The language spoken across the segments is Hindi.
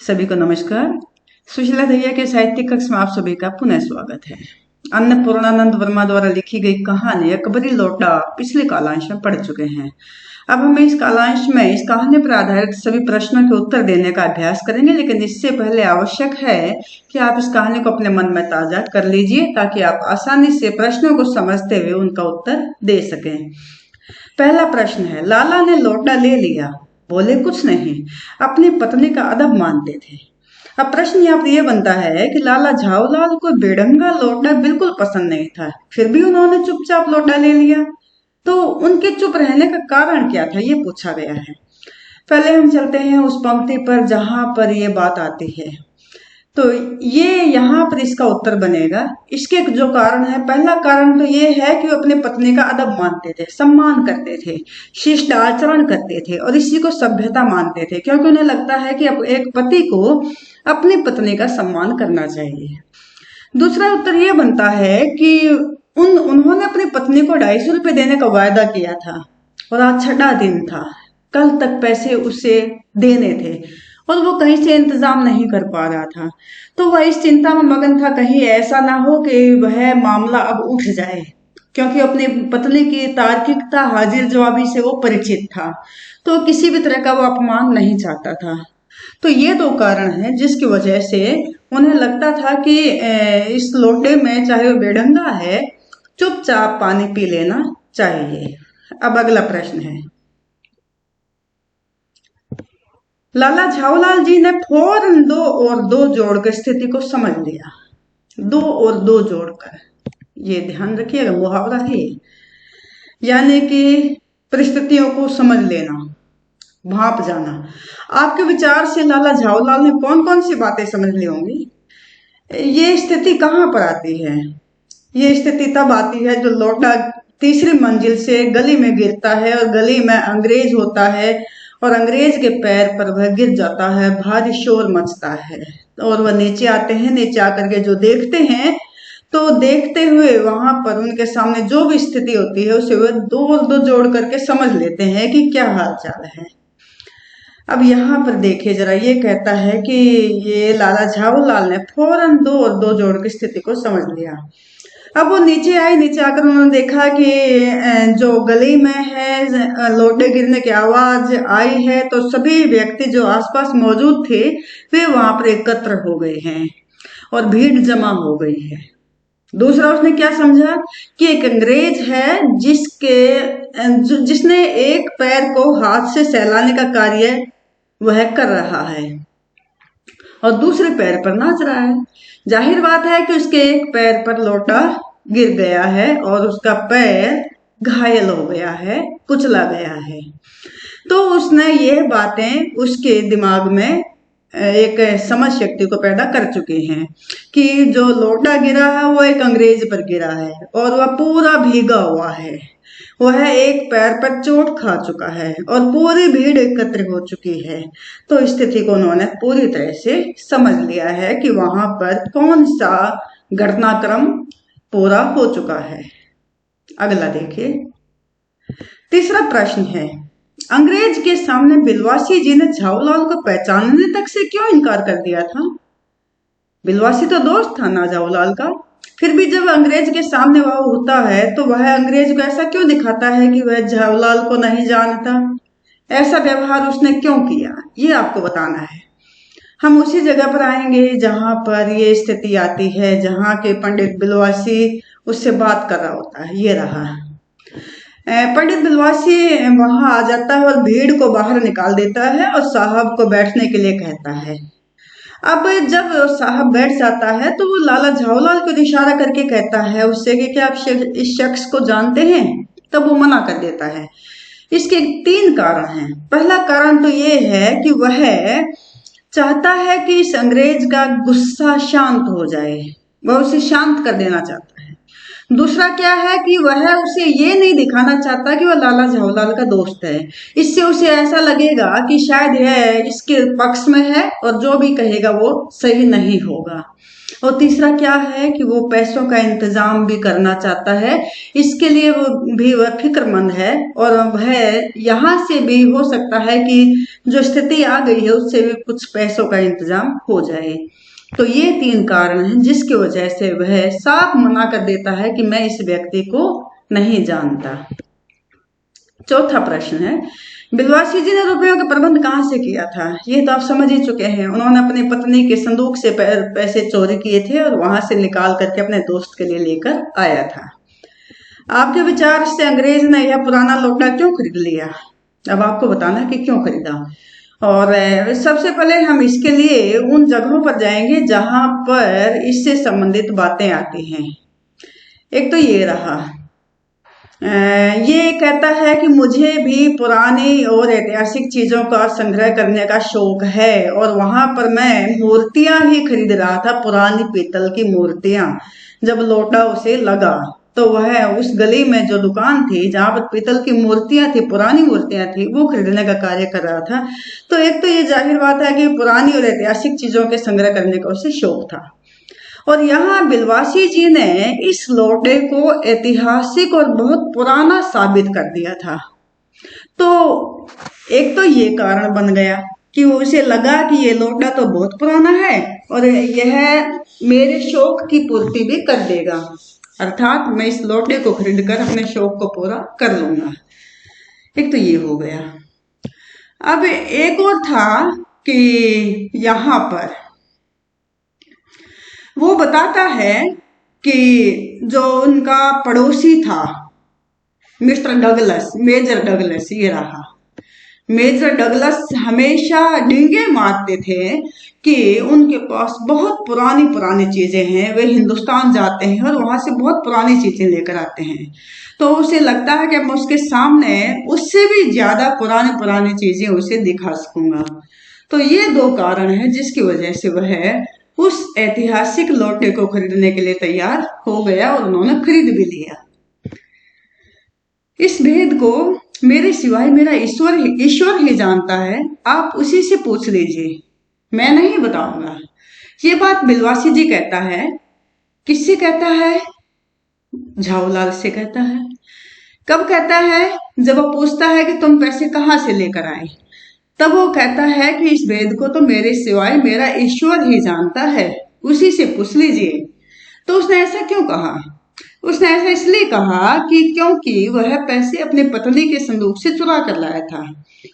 सभी को नमस्कार। सुशीला दहिया के साहित्यिक कक्ष में आप सभी का पुनः स्वागत है। अन्नपूर्णानंद वर्मा द्वारा लिखी गई कहानी अकबरी लौटा पिछले कालांश में पढ़ चुके हैं। अब हम इस कालांश में इस कहानी पर आधारित सभी प्रश्नों के उत्तर देने का अभ्यास करेंगे, लेकिन इससे पहले आवश्यक है कि आप इस कहानी को अपने मन में ताजा कर लीजिए ताकि आप आसानी से प्रश्नों को समझते हुए उनका उत्तर दे सकें। पहला प्रश्न है, लाला ने लौटा ले लिया, बोले कुछ नहीं, अपनी पत्नी का अदब मानते थे। अब प्रश्न यहाँ पर यह बनता है कि लाला झाऊलाल को बेढंगा लौटा बिल्कुल पसंद नहीं था, फिर भी उन्होंने चुपचाप लौटा ले लिया। तो उनके चुप रहने का कारण क्या था, ये पूछा गया है। पहले हम चलते हैं उस पंक्ति पर जहां पर ये बात आती है। तो ये यहाँ पर इसका उत्तर बनेगा। इसके जो कारण है, पहला कारण तो ये है कि वो अपने पत्नी का अदब मानते थे, सम्मान करते थे, शिष्ट आचरण करते थे और इसी को सभ्यता मानते थे, क्योंकि उन्हें लगता है कि एक पति को अपनी पत्नी का सम्मान करना चाहिए। दूसरा उत्तर ये बनता है कि उन्होंने अपनी पत्नी को 250 रुपये देने का वायदा किया था और आज छठा दिन था, कल तक पैसे उसे देने थे और वो कहीं से इंतजाम नहीं कर पा रहा था। तो वह इस चिंता में मगन था कहीं ऐसा ना हो कि वह मामला अब उठ जाए, क्योंकि अपनी पत्नी की तार्किकता, हाजिर जवाबी से वो परिचित था, तो किसी भी तरह का वो अपमान नहीं चाहता था। तो ये दो कारण हैं जिसकी वजह से उन्हें लगता था कि इस लोटे में चाहे वो बेढंगा है, चुपचाप पानी पी लेना चाहिए। अब अगला प्रश्न है, लाला झाऊलाल जी ने फौरन 2 और 2 जोड़कर स्थिति को समझ लिया। 2 और 2 जोड़कर, ये ध्यान रखिएगा, मुहावरा है ये, यानी कि परिस्थितियों को समझ लेना, भाप जाना। आपके विचार से लाला झाऊलाल ने कौन कौन सी बातें समझ ली होंगी? ये स्थिति कहाँ पर आती है? ये स्थिति तब आती है जो लौटा तीसरी मंजिल से गली में गिरता है और गली में अंग्रेज होता है और अंग्रेज के पैर पर वह गिर जाता है, भारी शोर मचता है और वह नीचे आते हैं। नीचे आकर के जो देखते हैं, तो देखते हुए वहां पर उनके सामने जो भी स्थिति होती है उसे वह 2 और 2 जोड़ करके समझ लेते हैं कि क्या हाल चाल है। अब यहाँ पर देखिए जरा, ये कहता है कि ये लाला झाऊलाल ने फौरन 2 और 2 जोड़ की स्थिति को समझ लिया। अब वो नीचे आए, नीचे आकर उन्होंने देखा कि जो गली में है लोटे गिरने की आवाज आई है, तो सभी व्यक्ति जो आसपास मौजूद थे वे वहां पर एकत्र हो गए हैं और भीड़ जमा हो गई है। दूसरा उसने क्या समझा कि एक अंग्रेज है जिसने एक पैर को हाथ से सहलाने का कार्य वह कर रहा है और दूसरे पैर पर नाच रहा है। जाहिर बात है कि उसके एक पैर पर लोटा गिर गया है और उसका पैर घायल हो गया है, कुचला गया है। तो उसने ये बातें उसके दिमाग में एक समझ शक्ति को पैदा कर चुके हैं कि जो लोटा गिरा है वो एक अंग्रेज पर गिरा है और वह पूरा भीगा हुआ है, वह एक पैर पर चोट खा चुका है और पूरी भीड़ एकत्र हो चुकी है। तो स्थिति को उन्होंने पूरी तरह से समझ लिया है कि वहां पर कौन सा घटनाक्रम पूरा हो चुका है। अगला देखिए, तीसरा प्रश्न है, अंग्रेज के सामने बिलवासी जी ने झाऊलाल को पहचानने तक से क्यों इनकार कर दिया था? बिलवासी तो दोस्त था ना झाऊलाल का, फिर भी जब अंग्रेज के सामने वह होता है तो वह अंग्रेज को ऐसा क्यों दिखाता है कि वह झाऊलाल को नहीं जानता? ऐसा व्यवहार उसने क्यों किया, ये आपको बताना है। हम उसी जगह पर आएंगे जहां पर ये स्थिति आती है, जहां के पंडित बिलवासी उससे बात कर रहा होता है। ये रहा पंडित बिलवासी वहां आ जाता है और भीड़ को बाहर निकाल देता है और साहब को बैठने के लिए कहता है। अब जब साहब बैठ जाता है तो वो लाला झाऊलाल को इशारा करके कहता है उससे कि क्या आप इस शख्स को जानते हैं? तब वो मना कर देता है। इसके 3 कारण हैं। पहला कारण तो ये है कि वह चाहता है कि इस अंग्रेज का गुस्सा शांत हो जाए, वह उसे शांत कर देना चाहता है। दूसरा क्या है कि वह उसे ये नहीं दिखाना चाहता कि वह लाला झाऊलाल का दोस्त है। इससे उसे ऐसा लगेगा कि शायद यह इसके पक्ष में है और जो भी कहेगा वो सही नहीं होगा। और तीसरा क्या है कि वो पैसों का इंतजाम भी करना चाहता है, इसके लिए वो भी वह फिक्रमंद है और वह यहाँ से भी हो सकता है कि जो स्थिति आ गई है उससे भी कुछ पैसों का इंतजाम हो जाए। तो ये 3 कारण हैं जिसकी वजह से वह साफ मना कर देता है कि मैं इस व्यक्ति को नहीं जानता। चौथा प्रश्न है, बिलवासी जी ने रुपयों का प्रबंध कहाँ से किया था? ये तो आप समझ ही चुके हैं। उन्होंने अपनी पत्नी के संदूक से पैसे चोरी किए थे और वहां से निकाल करके अपने दोस्त के लिए लेकर आया था। आपके विचार से अंग्रेज ने यह पुराना लोटा क्यों खरीद लिया? अब आपको बताना कि क्यों खरीदा। और सबसे पहले हम इसके लिए उन जगहों पर जाएंगे जहां पर इससे संबंधित बातें आती हैं। एक तो ये रहा, ये कहता है कि मुझे भी पुरानी और ऐतिहासिक चीजों का संग्रह करने का शौक है और वहां पर मैं मूर्तियां ही खरीद रहा था, पुरानी पीतल की मूर्तियां। जब लौटा उसे लगा तो वह उस गली में जो दुकान थी जहां पर पीतल की मूर्तियां थी, पुरानी मूर्तियां थी, वो खरीदने का कार्य कर रहा था। तो एक तो ये जाहिर बात है कि पुरानी और ऐतिहासिक चीजों के संग्रह करने का उसे शौक था। और यहाँ बिलवासी जी ने इस लोटे को ऐतिहासिक और बहुत पुराना साबित कर दिया था। तो एक तो ये कारण बन गया कि उसे लगा कि ये लोटा तो बहुत पुराना है और यह मेरे शौक की पूर्ति भी कर देगा, अर्थात मैं इस लोटे को खरीद कर अपने शौक को पूरा कर लूंगा। एक तो ये हो गया। अब एक और था कि यहाँ पर वो बताता है कि जो उनका पड़ोसी था मिस्टर डगलस, मेजर डगलस, ये रहा। मेजर डगलस हमेशा डींगे मारते थे कि उनके पास बहुत पुरानी पुरानी चीजें हैं, वे हिंदुस्तान जाते हैं और वहां से बहुत पुरानी चीजें लेकर आते हैं। तो उसे लगता है कि मैं उसके सामने उससे भी ज्यादा पुरानी पुरानी चीजें उसे दिखा सकूंगा। तो ये 2 कारण हैं जिसकी वजह से वह उस ऐतिहासिक लोटे को खरीदने के लिए तैयार हो गया और उन्होंने खरीद भी लिया। इस भेद को मेरे सिवाय मेरा ईश्वर ही जानता है, आप उसी से पूछ लीजिए, मैं नहीं बताऊंगा। ये बात बिलवासी जी कहता है। किससे कहता है? झाऊलाल से कहता है। कब कहता है? जब वो पूछता है कि तुम पैसे कहाँ से लेकर आए, तब वो कहता है कि इस भेद को तो मेरे सिवाय मेरा ईश्वर ही जानता है, उसी से पूछ लीजिए। तो उसने ऐसा क्यों कहा? उसने ऐसा इसलिए कहा कि क्योंकि वह पैसे अपनी पत्नी के संदूक से चुरा कर लाया था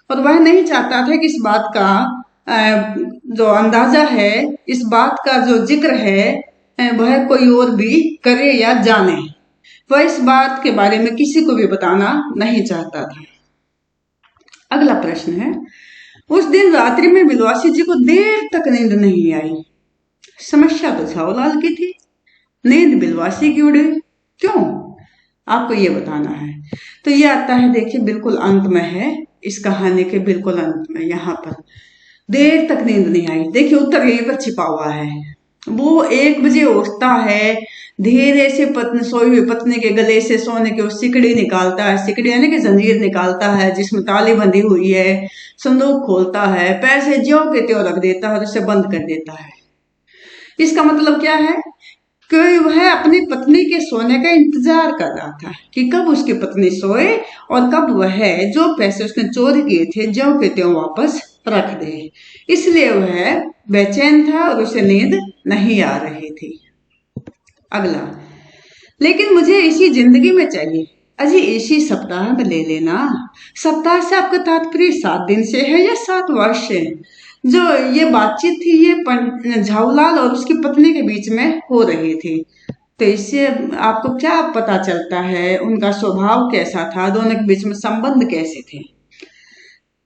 और वह नहीं चाहता था कि इस बात का जो अंदाजा है, इस बात का जो जिक्र है, वह कोई और भी करे या जाने। वह इस बात के बारे में किसी को भी बताना नहीं चाहता था। अगला प्रश्न है, उस दिन रात्रि में बिलवासी जी को देर तक नींद नहीं आई। समस्या तो झाऊलाल की थी, नींद बिलवासी की उड़ी। क्यों? आपको ये बताना है। तो ये आता है, देखिए बिल्कुल अंत में है, इस कहानी के बिल्कुल अंत में। यहाँ पर देर तक नींद नहीं आई। देखिए उत्तर यहीं पर छिपा हुआ है। वो 1 बजे उठता है, धीरे से सोई हुई पत्नी के गले से सोने की वो सिकड़ी निकालता है, सिकड़ी यानी कि जंजीर निकालता है जिसमें ताली बंधी हुई है, संदूक खोलता है, पैसे ज्यों के त्यों रख देता है और उसे बंद कर देता है। इसका मतलब क्या है कि वह अपनी पत्नी के सोने का इंतजार कर रहा था कि कब उसकी पत्नी सोए और कब वह जो पैसे उसने चोरी किए थे ज्यों के त्यों वापस रख दे। इसलिए वह बेचैन था और उसे नींद नहीं आ रही थी। अगला, लेकिन मुझे इसी जिंदगी में चाहिए। अजी इसी सप्ताह में ले लेना। सप्ताह से आपका तात्पर्य 7 दिन से है या 7 वर्ष से? जो ये बातचीत थी ये झाऊलाल और उसकी पत्नी के बीच में हो रही थी। तो इससे आपको क्या पता चलता है, उनका स्वभाव कैसा था, दोनों के बीच में संबंध कैसे थे?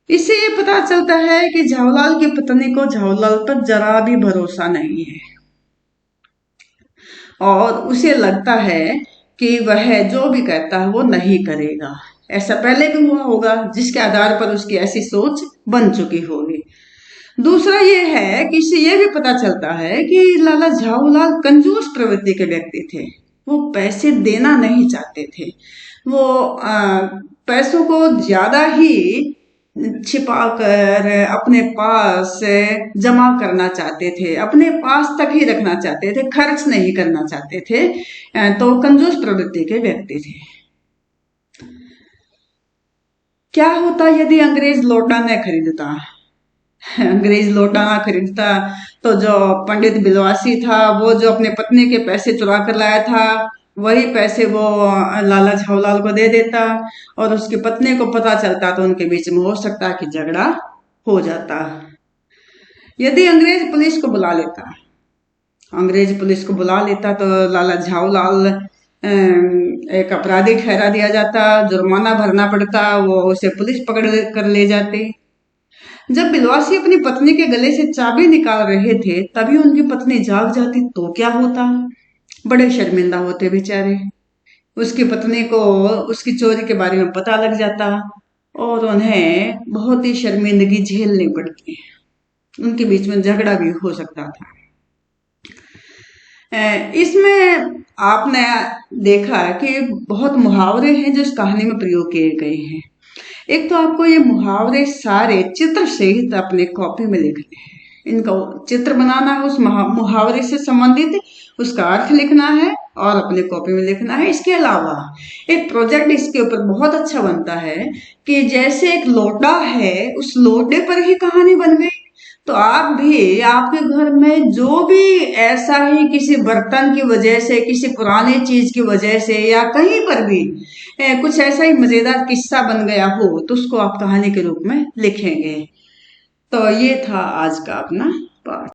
इससे ये पता चलता है कि झाऊलाल की पत्नी को झाऊलाल पर जरा भी भरोसा नहीं है और उसे लगता है कि वह जो भी कहता है वो नहीं करेगा। ऐसा पहले भी हुआ होगा जिसके आधार पर उसकी ऐसी सोच बन चुकी होगी। दूसरा ये है कि इससे ये भी पता चलता है कि लाला झाऊलाल कंजूस प्रवृत्ति के व्यक्ति थे। वो पैसे देना नहीं चाहते थे। वो पैसों को ज्यादा ही छिपा कर अपने पास जमा करना चाहते थे, अपने पास तक ही रखना चाहते थे, खर्च नहीं करना चाहते थे। तो कंजूस प्रवृत्ति के व्यक्ति थे। क्या होता यदि अंग्रेज लोटा न खरीदता? अंग्रेज लोटा ना खरीदता तो जो पंडित बिलवासी था, वो जो अपने पत्नी के पैसे चुरा कर लाया था, वही पैसे वो लाला झावलाल को दे देता, और उसकी पत्नी को पता चलता तो उनके बीच में हो सकता कि झगड़ा हो जाता। यदि अंग्रेज पुलिस को बुला लेता, अंग्रेज पुलिस को बुला लेता तो लाला झावलाल एक अपराधी ठहरा दिया जाता, जुर्माना भरना पड़ता, वो उसे पुलिस पकड़ कर ले जाती। जब बिलवासी अपनी पत्नी के गले से चाबी निकाल रहे थे, तभी उनकी पत्नी जाग जाती तो क्या होता? बड़े शर्मिंदा होते बेचारे। उसकी पत्नी को उसकी चोरी के बारे में पता लग जाता और उन्हें बहुत ही शर्मिंदगी झेलनी पड़ती। उनके बीच में झगड़ा भी हो सकता था। इसमें आपने देखा कि बहुत मुहावरे हैं जो इस कहानी में प्रयोग किए गए हैं। एक तो आपको ये मुहावरे सारे चित्र सहित अपने कॉपी में लिखने हैं। इनका चित्र बनाना है, उस मुहावरे से संबंधित उसका अर्थ लिखना है और अपने कॉपी में लिखना है। इसके अलावा एक प्रोजेक्ट इसके ऊपर बहुत अच्छा बनता है कि जैसे एक लोटा है, उस लोटे पर ही कहानी बन गई। तो आप भी आपके घर में जो भी ऐसा ही किसी बर्तन की वजह से, किसी पुराने चीज की वजह से, या कहीं पर भी कुछ ऐसा ही मजेदार किस्सा बन गया हो, तो उसको आप कहानी के रूप में लिखेंगे। तो ये था आज का अपना पाठ।